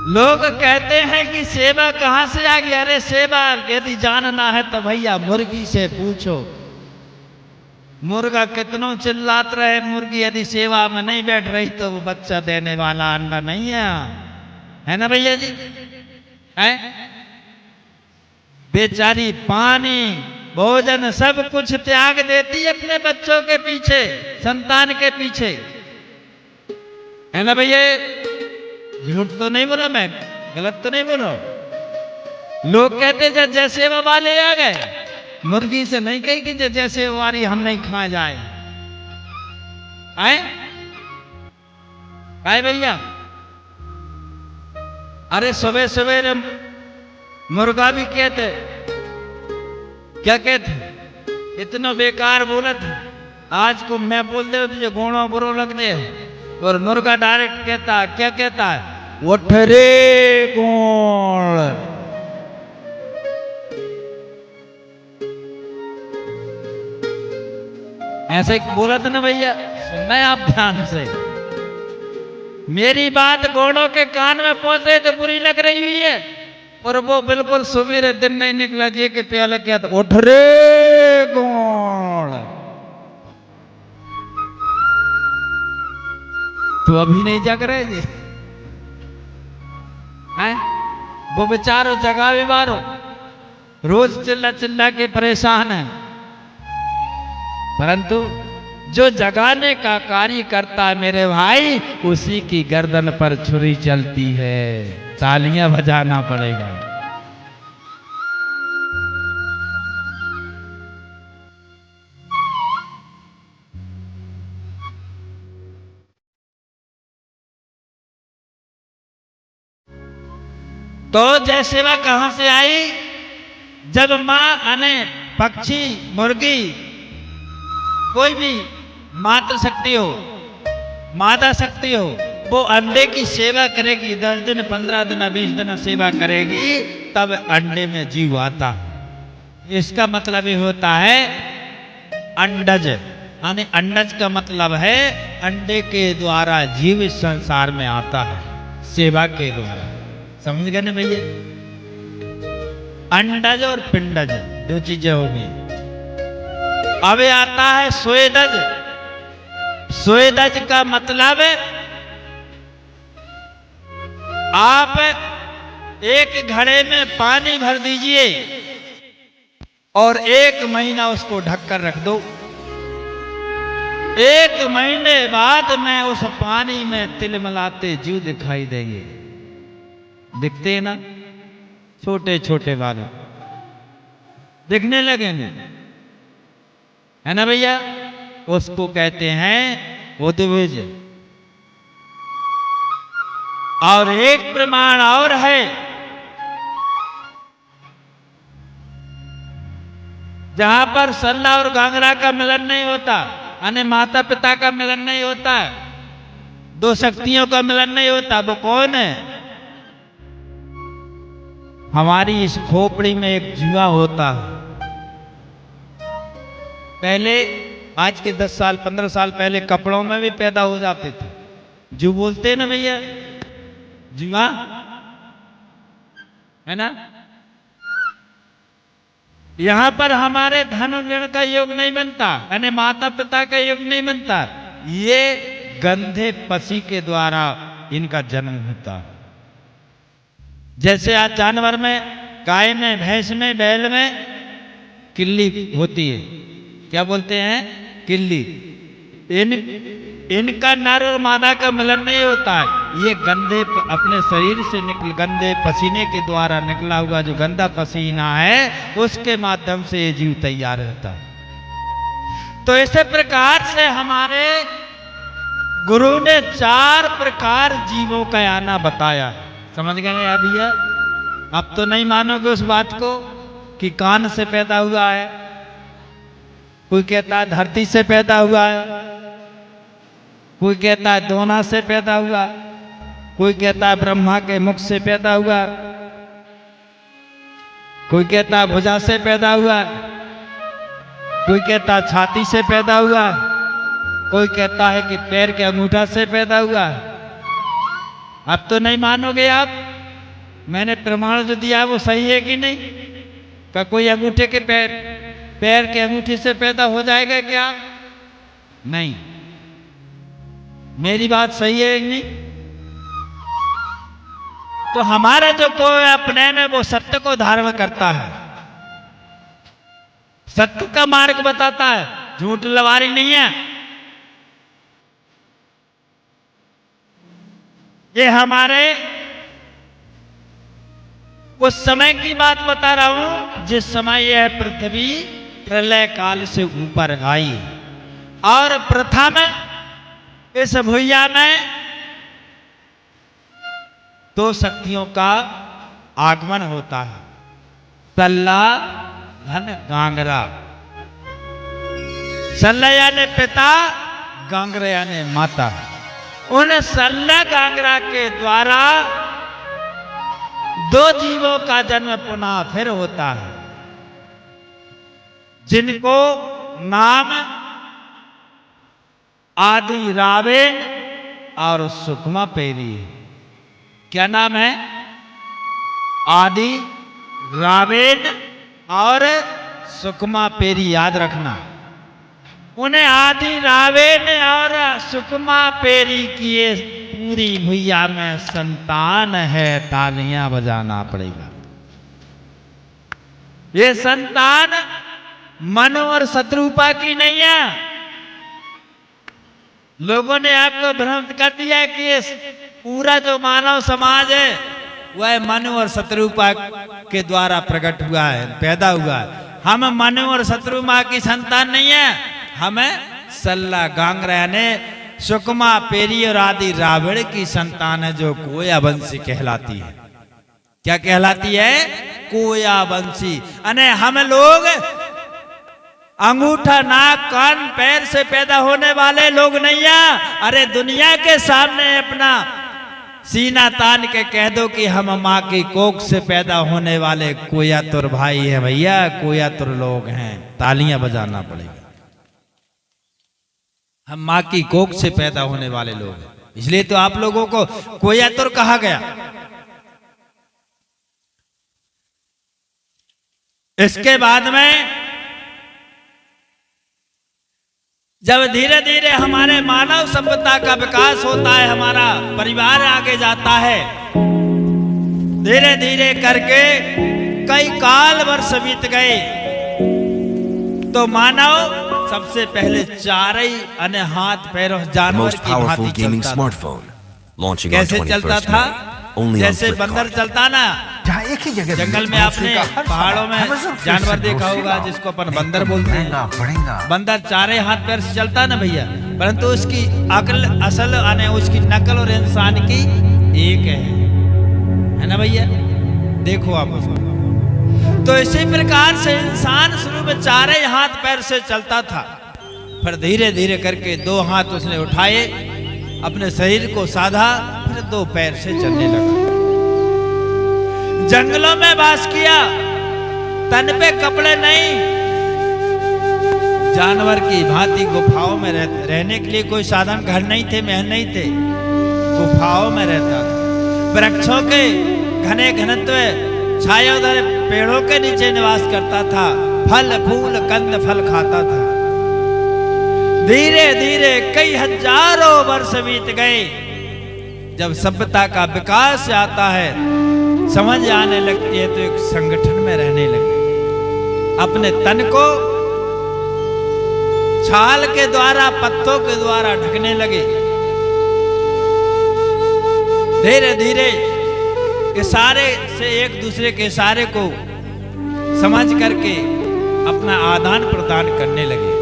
लोग कहते हैं कि सेवा कहाँ से आ गई। अरे सेवा यदि जानना है तो भैया मुर्गी से पूछो। मुर्गा कितनों चिल्लात रहे, मुर्गी यदि सेवा में नहीं बैठ रही तो वो बच्चा देने वाला अंडा नहीं है ना भैया जी। है बेचारी पानी भोजन सब कुछ त्याग देती है अपने बच्चों के पीछे, संतान के पीछे, है ना भैया। झूठ तो नहीं बोला मैं, गलत तो नहीं बोला। लोग कहते थे जैसे वो वाले आ गए, मुर्गी से नहीं कही कि जैसे वाली हम नहीं खा जाए। आए आए भैया। अरे सुबह सवेरे मुर्गा भी कहते, क्या कहते, इतना बेकार बोलत। आज को मैं बोल दे तुझे गोणो बुरो लग दे, और मुर्गा डायरेक्ट कहता, क्या कहता है, उठ रे गोण। ऐसे बोला था ना भैया, सुनना है आप ध्यान से। मेरी बात गोणों के कान में पहुंचे तो बुरी लग रही हुई है, और वो बिल्कुल सवेरे दिन नहीं निकला जी के प्याले क्या तो उठ रे गोण। तो अभी नहीं जग रहे जी हैं। वो बेचारो जगा भी मारो, रोज चिल्ला चिल्ला के परेशान है, परंतु जो जगाने का कार्य करता है मेरे भाई, उसी की गर्दन पर छुरी चलती है। तालियां बजाना पड़ेगा। तो जय सेवा कहां से आई? जब मां अने पक्षी, मुर्गी, कोई भी मातृ शक्ति हो, मादा शक्ति हो, वो अंडे की सेवा करेगी। 10 दिन 15 दिन 20 दिन सेवा करेगी, तब अंडे में जीव आता। इसका मतलब ये होता है अंडज, यानी अंडज का मतलब है अंडे के द्वारा जीव इस संसार में आता है, सेवा के द्वारा। समझ गए ना भैया? अंडज और पिंडज दो चीजें होगी। अब आता है स्वेदज। स्वेदज का मतलब आप एक घड़े में पानी भर दीजिए और 1 महीना उसको ढककर रख दो। 1 महीने बाद में उस पानी में तिलमिलाते जीव दिखाई देंगे। दिखते हैं ना, छोटे छोटे बाल दिखने लगेंगे, है ना भैया? उसको कहते हैं उद्भिज। और एक प्रमाण और है, जहां पर सल्ला और गांगरा का मिलन नहीं होता, यानी माता पिता का मिलन नहीं होता, 2 शक्तियों का मिलन नहीं होता, वो कौन है? हमारी इस खोपड़ी में एक जुआ होता है। पहले, आज के 10 साल 15 साल पहले कपड़ों में भी पैदा हो जाते थे। जो बोलते हैं ना भैया, जुआ, है ना? यहां पर हमारे धन ऋण का योग नहीं बनता, यानी माता पिता का योग नहीं बनता। ये गंधे पसी के द्वारा इनका जन्म होता है। जैसे आज जानवर में, गाय में, भैंस में, बैल में किल्ली होती है, क्या बोलते हैं? किल्ली। इनका नर और मादा का मिलन नहीं होता है। ये गंदे अपने शरीर से गंदे पसीने के द्वारा निकला हुआ जो गंदा पसीना है, उसके माध्यम से ये जीव तैयार होता है। तो इसी प्रकार से हमारे गुरु ने 4 प्रकार जीवों का आना बताया। समझ गए ना भैया? अब तो नहीं मानोगे उस बात को कि कान से पैदा हुआ है, कोई कहता है धरती से पैदा हुआ है, कोई कहता है दोना से पैदा हुआ, कोई कहता है ब्रह्मा के मुख से पैदा हुआ, कोई कहता है भुजा से पैदा हुआ, कोई कहता है छाती से पैदा हुआ, कोई कहता है कि पैर के अंगूठा से पैदा हुआ। अब तो नहीं मानोगे आप। मैंने प्रमाण जो दिया वो सही है कि नहीं? क्या कोई अंगूठे के पैर के अंगूठे से पैदा हो जाएगा क्या? नहीं। मेरी बात सही है कि नहीं? तो हमारा जो कोई अपने में वो सत्य को धारण करता है, सत्य का मार्ग बताता है, झूठ लवारी नहीं है। ये हमारे उस समय की बात बता रहा हूं जिस समय यह पृथ्वी प्रलय काल से ऊपर आई और प्रथम इस भुइया में दो शक्तियों का आगमन होता है, सल्ला धन गांगरा। सल्ला यानी पिता, गांगरा यानी माता। उन सल्ला गांगरा के द्वारा दो जीवों का जन्म पुनः फिर होता है, जिनको नाम आदि रावेण और सुकमा पेरी। क्या नाम है? आदि रावेण और सुकमा पेरी, याद रखना। उन्हें आदि रावेण और सुकमा पेरी की पूरी भुइया में संतान है। तालियां बजाना पड़ेगा। ये संतान मनु और शत्रुपा की नहीं है। लोगों ने आपको भ्रमित कर दिया है कि ये पूरा जो मानव समाज है वह मनु और शत्रुपा के द्वारा प्रकट हुआ है, पैदा हुआ है। हम मनु और शत्रुपा की संतान नहीं है, हमें सल्ला गांगरा ने सुकमा पेरी और आदि रावण की संतान है, जो कोया वंशी कहलाती है। क्या कहलाती है? कोया वंशी। अने हम लोग अंगूठा, नाक, कान, पैर से पैदा होने वाले लोग नहीं है। अरे दुनिया के सामने अपना सीना तान के कह दो कि हम माँ की कोख से पैदा होने वाले कोयातुर भाई हैं भैया, कोयातुर लोग हैं। तालियां बजाना पड़ेगा। हम माँ की कोख से पैदा होने वाले लोग हैं, इसलिए तो आप लोगों को कोयातुर कहा गया। इसके बाद में जब धीरे धीरे हमारे मानव सभ्यता का विकास होता है, हमारा परिवार आगे जाता है, धीरे धीरे करके कई काल वर्ष बीत गए, तो मानव सबसे पहले चारई अन्य हाथ पैरों जानवर की भांति चलता। कैसे चलता था? जैसे बंदर चलता ना, एक ही जगह जंगल में आपने पहाड़ों में जानवर देखा होगा जिसको अपन बंदर बोलते हैं। बंदर चारे हाथ पैर से चलता ना भैया, परंतु उसकी अकल असल यानी उसकी नकल और इंसान की एक है ना भैया? देखो आप उसको। तो इसी प्रकार से इंसान शुरू में चारे हाथ पैर से चलता था, फिर धीरे धीरे करके दो हाथ उसने उठाए, अपने शरीर को साधा, फिर दो पैर से चलने लगा। जंगलों में वास किया, तन पे कपड़े नहीं, जानवर की भांति गुफाओं में रहने के लिए कोई साधन, घर नहीं थे, महल नहीं थे, गुफाओं में रहता था। वृक्षों के घने घनत्व छायादार पेड़ों के नीचे निवास करता था, फल फूल कंद फल खाता था। धीरे धीरे कई हजारों वर्ष बीत गए। जब सभ्यता का विकास आता है, समझ आने लगती है, तो एक संगठन में रहने लगे, अपने तन को छाल के द्वारा, पत्तों के द्वारा ढकने लगे। धीरे धीरे इशारे से एक दूसरे के इशारे को समझ करके अपना आदान प्रदान करने लगे।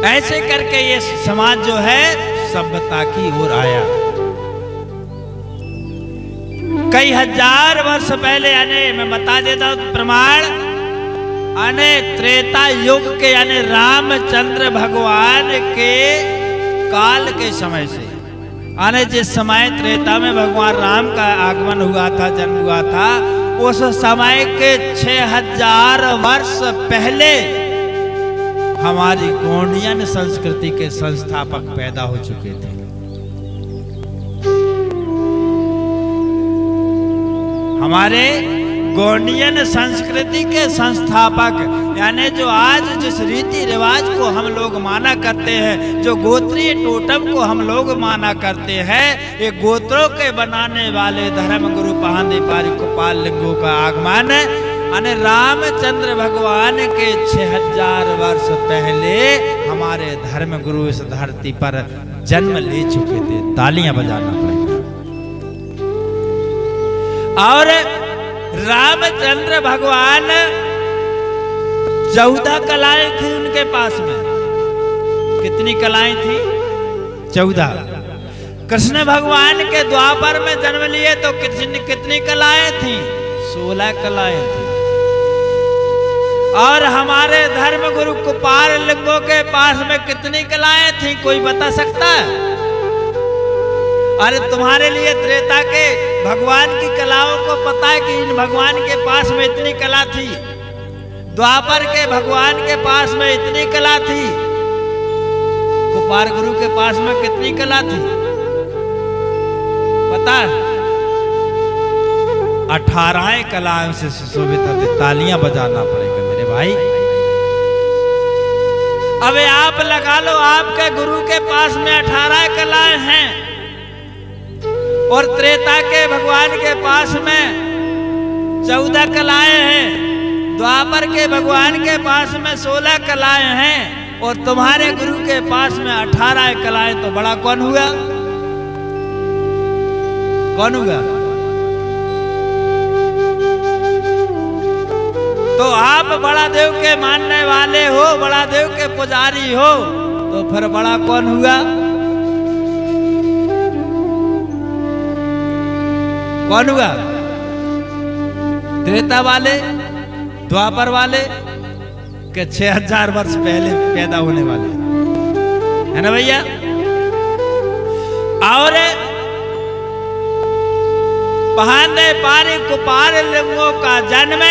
ऐसे करके ये समाज जो है सभ्यता की ओर आया। कई हजार वर्ष पहले, यानी मैं बता देता हूं प्रमाण, यानी त्रेता युग के, यानी रामचंद्र भगवान के काल के समय से, यानी जिस समय त्रेता में भगवान राम का आगमन हुआ था, जन्म हुआ था, उस समय के 6000 वर्ष पहले हमारी गोंडियन संस्कृति के संस्थापक पैदा हो चुके थे। हमारे गोंडियन संस्कृति के संस्थापक, यानी जो आज जिस रीति रिवाज को हम लोग माना करते हैं, जो गोत्रीय टोटम को हम लोग माना करते हैं, ये गोत्रों के बनाने वाले धर्म गुरु पहांदी पारी गोपाल लिंगों का आगमन अने रामचंद्र भगवान के 6000 वर्ष पहले हमारे धर्म गुरु इस धरती पर जन्म ले चुके थे। तालियां बजाना पड़ेगा। और रामचंद्र भगवान 14 कलाएं थी उनके पास में। कितनी कलाएं थी? 14। कृष्ण भगवान के द्वापर में जन्म लिए तो कितनी कलाएं थी? 16 कलाएं थी। और हमारे धर्म गुरु गोपाल लिंगों के पास में कितनी कलाएं थी? कोई बता सकता है? अरे तुम्हारे लिए त्रेता के भगवान की कलाओं को पता है कि इन भगवान के पास में इतनी कला थी, द्वापर के भगवान के पास में इतनी कला थी, गोपाल गुरु के पास में कितनी कला थी पता है? 18 कलाओं से सुशोभित थे। तालियां बजाना पड़ेगा मेरे भाई। अब आप लगा लो, आपके गुरु के पास में 18 कलाएं हैं और त्रेता के भगवान के पास में 14 कलाएं हैं, द्वापर के भगवान के पास में 16 कलाएं हैं और तुम्हारे गुरु के पास में 18 कलाएं। तो बड़ा कौन हुआ? कौन हुआ? तो आप बड़ा देव के मानने वाले हो, बड़ा देव के पुजारी हो, तो फिर बड़ा कौन हुआ? कौन हुआ? त्रेता वाले, द्वापर वाले के 6000 वर्ष पहले पैदा होने वाले, है ना भैया? और पहांदे पारी गोपाल लिंगों का जन्म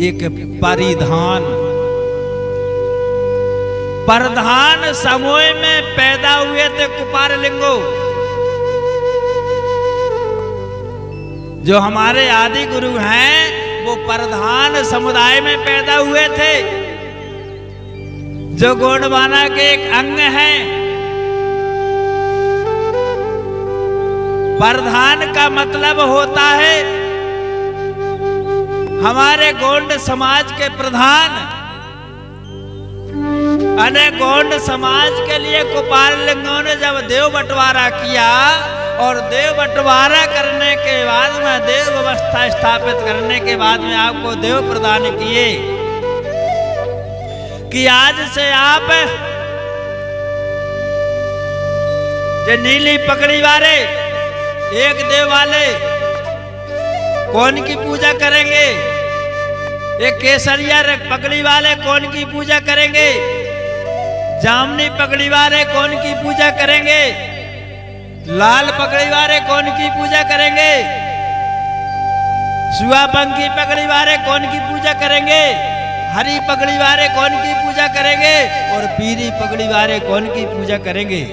एक प्रधान समूह में पैदा हुए थे। गोपाल लिंगो जो हमारे आदि गुरु हैं वो प्रधान समुदाय में पैदा हुए थे, जो गोंडवाना के एक अंग हैं। प्रधान का मतलब होता है हमारे गोंड समाज के प्रधान। अने गोंड समाज के लिए गोपाल लिंगों ने जब देव बंटवारा किया और देव बंटवारा करने के बाद में, देव व्यवस्था स्थापित करने के बाद में आपको देव प्रदान किए कि आज से आप जो नीली पकड़ी वाले एक देव वाले कौन की पूजा करेंगे? एक केसरिया पगड़ी वाले कौन की पूजा करेंगे? जामनी पगड़ी वाले कौन की पूजा करेंगे? लाल पगड़ी वाले कौन की पूजा करेंगे? सुआपंखी पगड़ी वाले कौन की पूजा करेंगे? हरी पगड़ी वाले कौन की पूजा करेंगे? और पीली पगड़ी वाले कौन की पूजा करेंगे?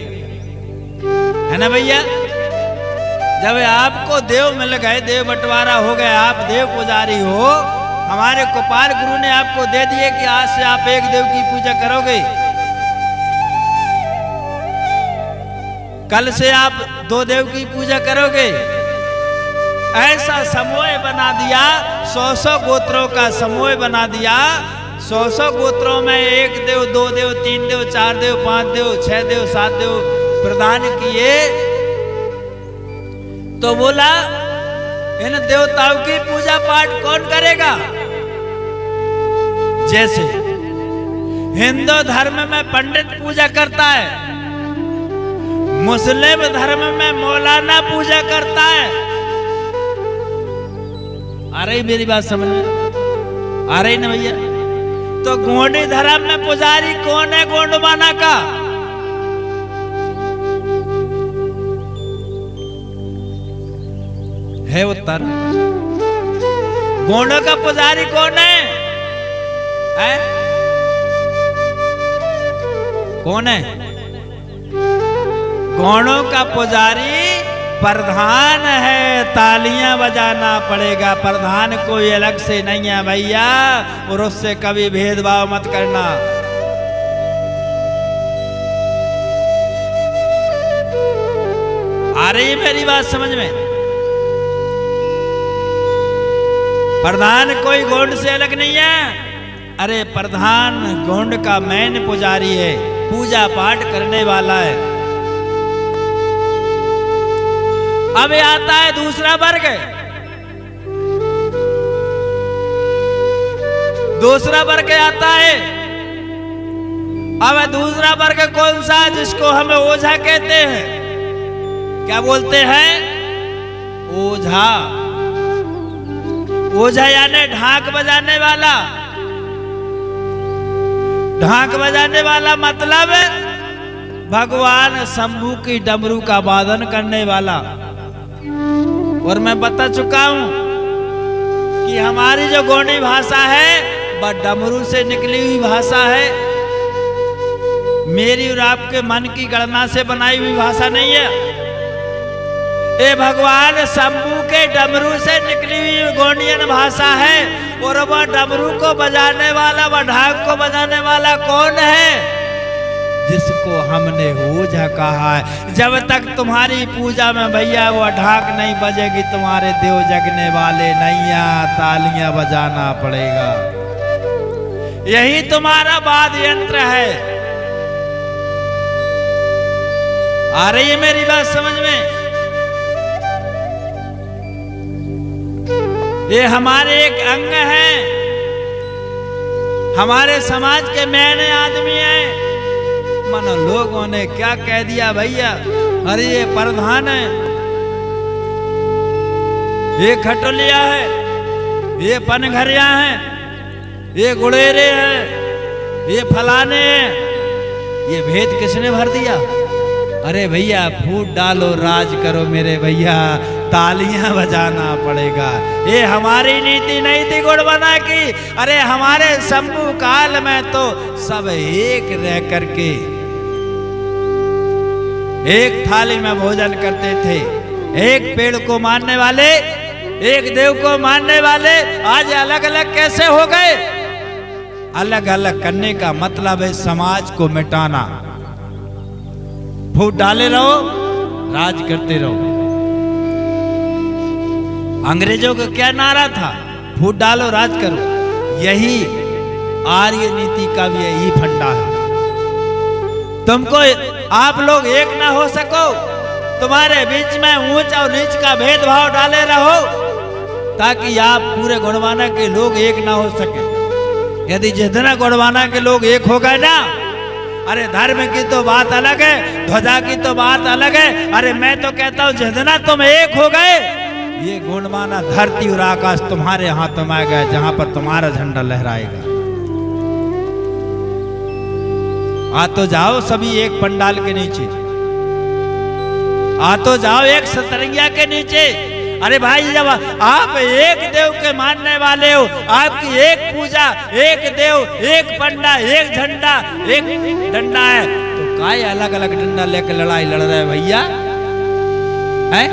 है ना भैया? जब आपको देव मिल गए, देव बंटवारा हो गए, आप देव पुजारी हो, हमारे गोपाल गुरु ने आपको दे दिए कि आज से आप एक देव की पूजा करोगे, कल से आप 2 देव की पूजा करोगे। ऐसा समूह बना दिया, 100 गोत्रों का समूह बना दिया। 100 गोत्रों में 1 देव, 2 देव, 3 देव, 4 देव, 5 देव, 6 देव, 7 देव प्रदान किए। तो बोला इन देवताओं की पूजा पाठ कौन करेगा? जैसे हिंदू धर्म में पंडित पूजा करता है, मुस्लिम धर्म में मौलाना पूजा करता है। आ रही मेरी बात समझ में? आ रही ना भैया? तो गोंडी धर्म में पुजारी कौन है गोंडवाना का? है उत्तर। गोंडों का पुजारी कौन है? कौन है? गोंडों का पुजारी प्रधान है, तालियां बजाना पड़ेगा। प्रधान कोई अलग से नहीं है भैया, और उससे कभी भेदभाव मत करना। आ रही है मेरी बात समझ में? प्रधान कोई गोंड से अलग नहीं है। अरे प्रधान गोंड का मेन पुजारी है, पूजा पाठ करने वाला है। अब आता है दूसरा वर्ग। दूसरा वर्ग आता है। अब दूसरा वर्ग कौन सा, जिसको हम ओझा कहते हैं? क्या बोलते हैं? ओझा। ओझा यानी ढाक बजाने वाला। ढाक बजाने वाला मतलब भगवान शंभू की डमरू का वादन करने वाला। और मैं बता चुका हूं कि हमारी जो गोंडी भाषा है वह डमरू से निकली हुई भाषा है। मेरी और आपके मन की गणना से बनाई हुई भाषा नहीं है। ये भगवान शंभू के डमरू से निकली हुई गोंडियन भाषा है। और वह डमरू को बजाने वाला, वह ढाक को बजाने वाला कौन है? जिसको हमने ओझा कहा है। जब तक तुम्हारी पूजा में भैया वो ढाक नहीं बजेगी, तुम्हारे देव जगने वाले नैया, तालियां बजाना पड़ेगा। यही तुम्हारा वाद्य यंत्र है। आ रही है मेरी बात समझ में? ये हमारे एक अंग है, हमारे समाज के मैंने आदमी हैं। मानो लोगों ने क्या कह दिया भैया, अरे ये प्रधान है, ये खटोलिया है, ये पनघरिया है, ये गुड़ेरे हैं, ये फलाने हैं। ये भेद किसने भर दिया? अरे भैया फूट डालो, राज करो मेरे भैया, तालियां बजाना पड़ेगा। ये हमारी नीति नहीं थी गुणवाना की। अरे हमारे शंभू काल में तो सब एक रह करके एक थाली में भोजन करते थे। एक पेड़ को मानने वाले, एक देव को मानने वाले आज अलग अलग कैसे हो गए? अलग अलग करने का मतलब है समाज को मिटाना। फूट डाले रहो, राज करते रहो। अंग्रेजों का क्या नारा था? फूट डालो, राज करो। यही आर्य नीति का भी यही फंडा है। तुमको आप लोग एक ना हो सको, तुम्हारे बीच में ऊंच और नीच का भेदभाव डाले रहो, ताकि आप पूरे गोंडवाना के लोग एक ना हो सके। यदि जितना गोंडवाना के लोग एक हो गए ना, अरे धर्म की तो बात अलग है, ध्वजा की तो बात अलग है। अरे मैं तो कहता हूं जितना तुम एक हो गए, ये गोंडवाना धरती और आकाश तुम्हारे हाथों में आ गया, जहां पर तुम्हारा झंडा लहराएगा। आ तो जाओ सभी एक पंडाल के नीचे, आ तो जाओ एक सतरंगिया के नीचे। अरे भाई जब आप एक देव के मानने वाले हो, आपकी एक पूजा, एक देव, एक पंडा, एक झंडा, एक डंडा है, तो काय अलग अलग डंडा लेकर लड़ाई लड़ रहे भैया हैं?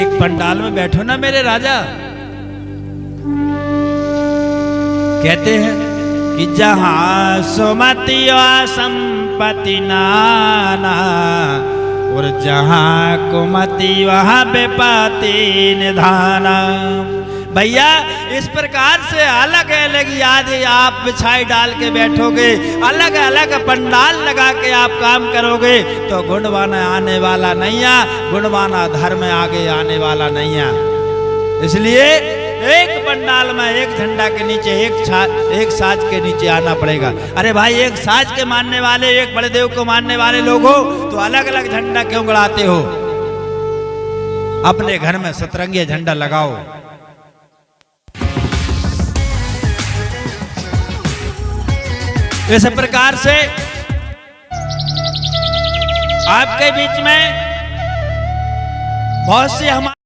एक पंडाल में बैठो ना मेरे राजा। कहते हैं कि जहां सुमति संपत्ति नाना, और जहां कुमति वहां बेपाती निधाना। भैया इस प्रकार से अलग अलग यादें आप बिछाई डाल के बैठोगे, अलग अलग पंडाल लगा के आप काम करोगे, तो गुणवाना आने वाला नहीं है, गुणवाना धर्म आगे आने वाला नहीं है। इसलिए एक पंडाल में एक झंडा के नीचे, एक साज के नीचे आना पड़ेगा। अरे भाई एक साज के मानने वाले, एक बड़े देव को मानने वाले लोग हो, तो अलग अलग झंडा क्यों गड़ाते हो? अपने घर में सतरंगी झंडा लगाओ। इस प्रकार से आपके बीच में बहुत से हमारे